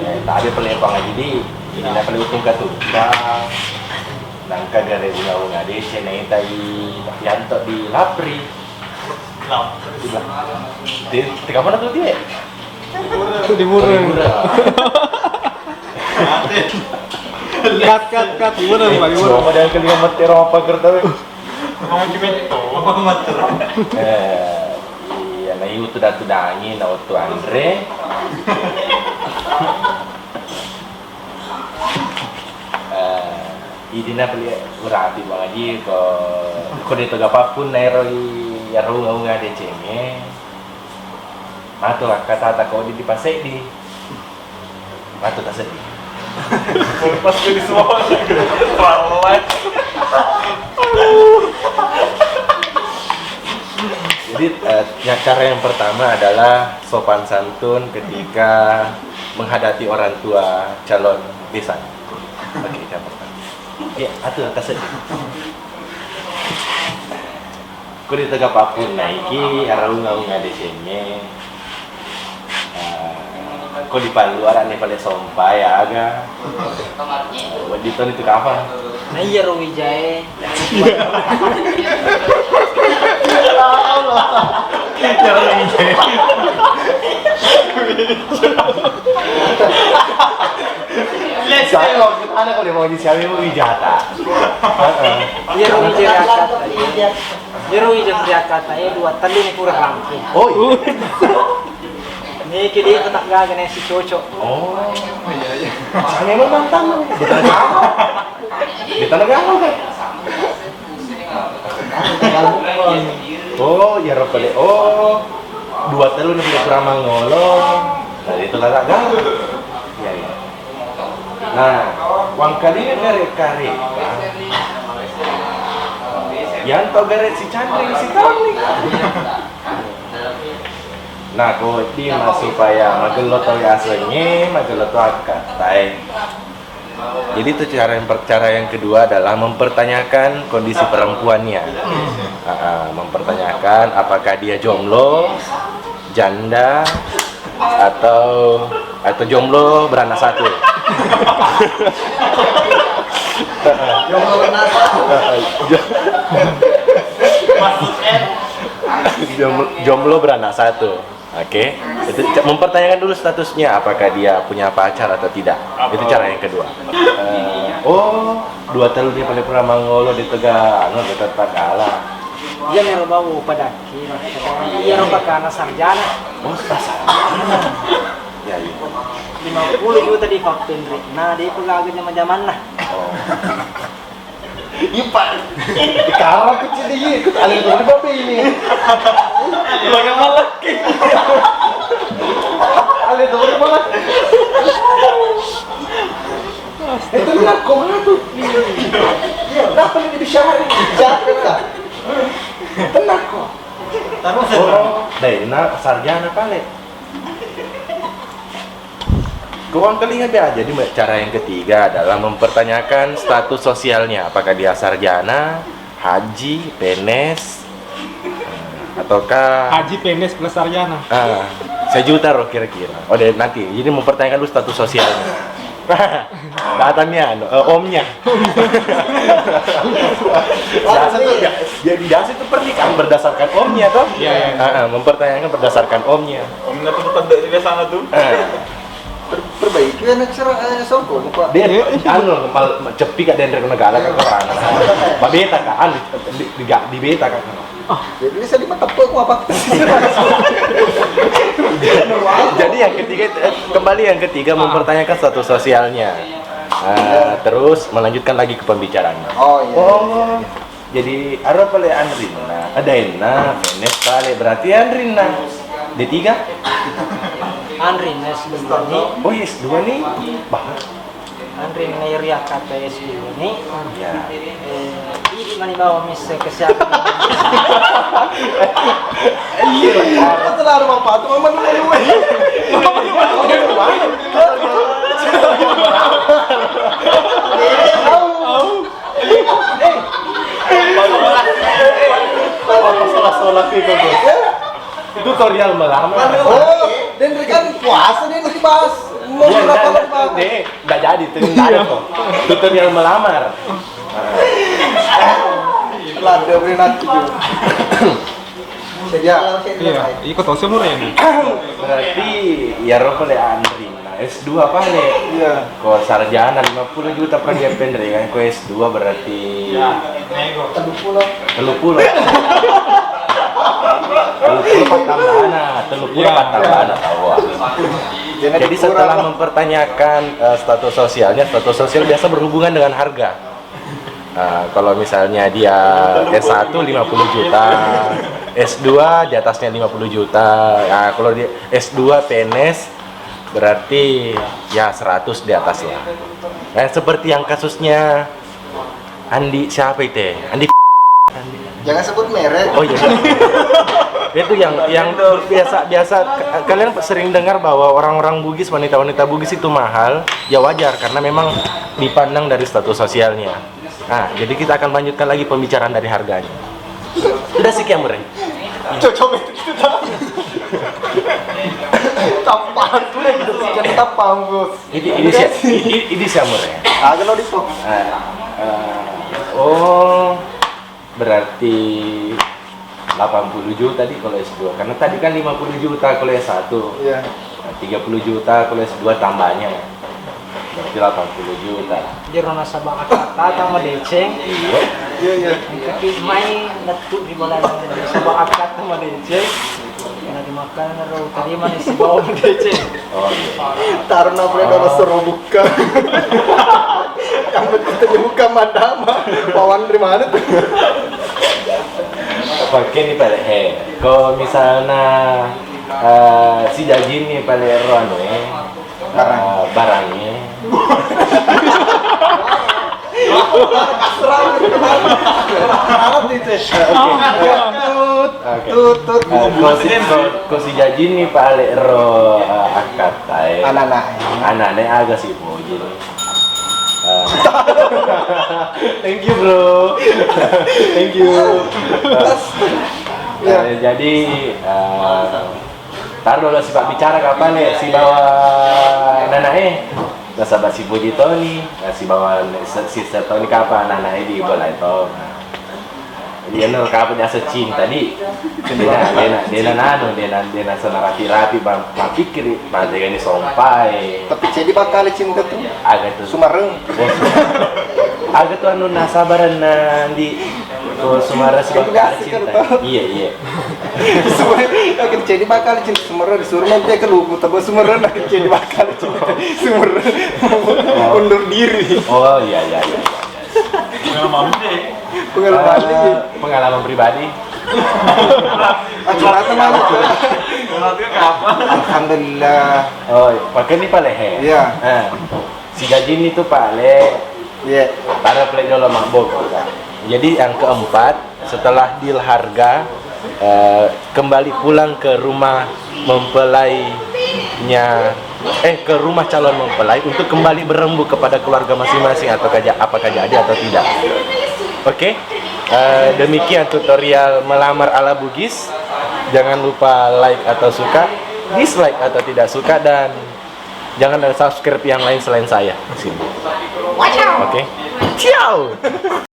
Tadi pelempang aja di ini na pala utong katumbang. Nangka gare bunga-bunga di sini tayi yanto di lapri. Di tiga mana tuh dia? Di murah. Kat di murah Pak, di murah. Cuma dengan kelima mati apa kerja we. Mau cimento, apa mati? Iya, nah itu tudangi na auto Andre. Idi na pali urati bang aji ko dito gapapun na eroi yarung nga de cenge. Mato kata ko di pasek di. Mato ta sedih. Pas jadi semua pelan. Jadi cara yang pertama adalah sopan santun ketika menghadapi orang tua calon besan. Oke, yang pertama. Ya, atuh kasih. Ku di tengah papun naiki araunga di sini. Ku di paluaran nih pada sompai aga. Waditon itu kapan? Nah iya Rowijaya. Saya waktu anak kalau mau di siapa mau wijata. Iya Rowijaya kata. Iya Rowijaya kata ya dua tali ni kurang rampung. Oh iya. Nih kini ketak gagan si cocok. Oh iya. Saya emang mantan di Tanegara. Di Tanegara kan. Oh ya rupanya. Oh dua telur nih kurang mangolong. Dari itu lah gak. Iya iya. Nah, uang kalinya dari karya. Yang tau garet si Chandri si Tony. Nah, kau di supaya magelot tau aslinya, magelot tau akatai. Jadi itu cara yang kedua adalah mempertanyakan kondisi perempuannya. Mempertanyakan apakah dia jomblo, janda, atau jomblo beranak satu. Jomblo beranak satu. Jomblo beranak satu. Oke, itu mempertanyakan dulu statusnya, apakah dia punya pacar atau tidak. Itu cara yang kedua. Dua telur dia paling pernah mangolo di Tegal, di Tagala. Dia merubah pada kira. Dia rubah karena sarjana. Oh, sarjana. Ya, iya. 50 juta di vaksin. Nah, dia pegawai zaman-zaman lah. Oh. Iya Pak, dikarap kecil dia, ikut alih dari bapak ini. Bagaimana lagi? Alih dari bapak. Itu nak kau mana tuh? Iya, kenapa ini dibicarain? Jangan tak? Tenang kok. Taruh Dena sarjana kali. Keuang kelingat ya. Jadi cara yang ketiga adalah mempertanyakan status sosialnya, apakah dia sarjana, haji, PNS, ataukah Haji PNS plus sarjana. sejuta roh kira-kira. Oh deh nanti. Jadi mempertanyakan dulu status sosialnya. Datangnya, omnya. Jadi dasar itu pernikahan berdasarkan omnya toh? Iya. Mempertanyakan berdasarkan omnya. Omnya tuh tanda di sana tuh. Perbaiki anak songkong Pak. Dia anu kepal cepi kak dendrek negara kak orang. Mbak beta kan di beta kan. Jadi saya dimata aku apa? Jadi yang ketiga kembali yang ketiga mempertanyakan status sosialnya. Terus melanjutkan lagi ke pembicaraannya. Oh iya. Jadi ada pale Andrina, ada Ena, Penes pale berarti Andrina. D3? Andrin S2 nih. Oh yes, dua nih. Banget. Andrin Nairia kata S2 nih. Ya. Ini mana bawa mis kesehatan. Iya. Apa terlalu apa tuh mama dulu. Salah itu tutorial melamar. Oh, dan rekan puasa dia lagi bahas. Mau berapa deh, nggak jadi tuh, nggak ada tuh. Tutorial melamar. Lada beri nanti juga. Ya, Iya, ikut tahu semua ya nih. Berarti ya roh le Andri. Nah, S2 apa le? iya. Kau sarjana 50 juta per dia pendri kan? Kau S2 berarti Telu pulau. 30. 30 tambahana, 30 tambahana tahu. Jadi setelah mempertanyakan status sosialnya, status sosial biasa berhubungan dengan harga. Kalau misalnya dia S1 50 juta, S2 di atasnya 50 juta. Nah, kalau dia S2 PNS berarti ya 100 di atas lah. Nah, seperti yang kasusnya Andi siapa itu? Andi. Jangan sebut merek. Oh iya. Itu yang biasa kalian sering dengar bahwa orang-orang Bugis, wanita-wanita Bugis itu mahal. Ya wajar karena memang dipandang dari status sosialnya. Nah, jadi kita akan lanjutkan lagi pembicaraan dari harganya. Udah sih Kiamure. Cocok itu dah. Tampang tuh lagi desikan tampang bos. Ini Kiamure. Agak lo dipo. Oh, berarti 80 juta tadi kalau S2. Karena tadi kan 50 juta kalau S1. Iya. 30 juta kalau S2 tambahnya. Berarti 80 juta. Jero nasabang kata tama deceng. Iya. Iya, iya. Kaki main letuk di bola nasabang kata tama deceng. Karena dimakan ro tadi mana si bawa deceng. Oh iya. Taruh nafre kalau suruh buka. Yang penting buka madama. Pawan dari mana tuh? Pakai nih pada kalau misalnya si Jajin nih pada Ron barangnya. Kalau si Jajin nih pada Ro akad anak-anak agak sih bojin. Thank you bro. Thank you. Jadi taruh dulu si Pak bicara kapan nih si bawa nanae nasabah si Budi Tony si bawa si Tony kapan nanae di bola itu. Dia nol kapan asa cinta di dia sana rapi-rapi bang pikir pada ini sompai Tapi jadi bakal cinta tuh. agak tuh Sumareng. agak tuh anu nasabaran di Sumarang sebagai cinta. Iya. Sumareng akan jadi bakal cinta Sumareng disuruh nanti ke Lubu tapi Sumareng akan jadi bakal cinta Sumareng undur diri. Oh iya. Pengalaman deh. Pengalaman lagi. Pengalaman pribadi. Acara teman. Nanti kapan? Alhamdulillah. Oh, pakai nih Pak Lehe. Iya. Si Gajin itu Pak Le, Iya. para play dulu mabok. Jadi yang keempat, setelah deal harga, kembali pulang ke rumah mempelainya, ke rumah calon mempelai untuk kembali berembuk kepada keluarga masing-masing apakah jadi atau tidak. Oke, demikian tutorial melamar ala Bugis. Jangan lupa like atau suka, dislike atau tidak suka, dan jangan subscribe yang lain selain saya di sini. Oke, ciao.